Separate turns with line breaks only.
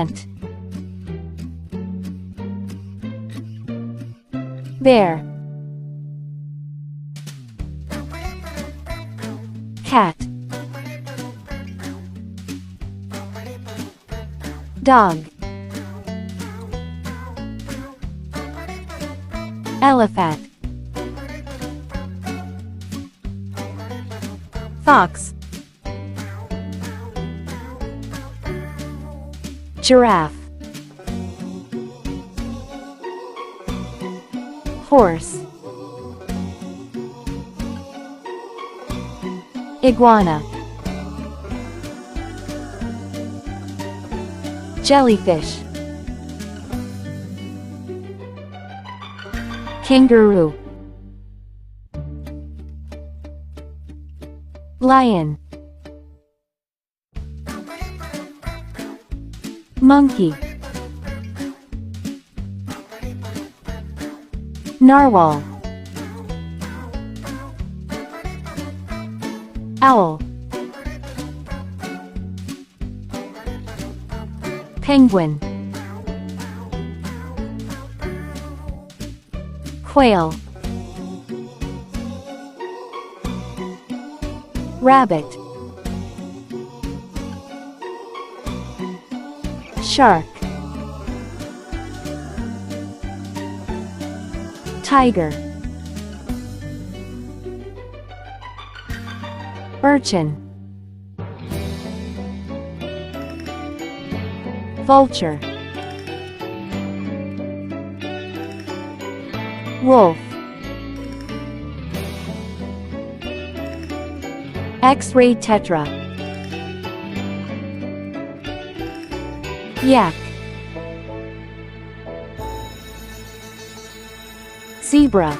ant, bear, cat, dog, elephant, fox, giraffe, horse, iguana, jellyfish, kangaroo, lion, monkey, narwhal, owl, penguin, quail, rabbit, shark, tiger, urchin, vulture, wolf, X-ray tetra, yak, zebra,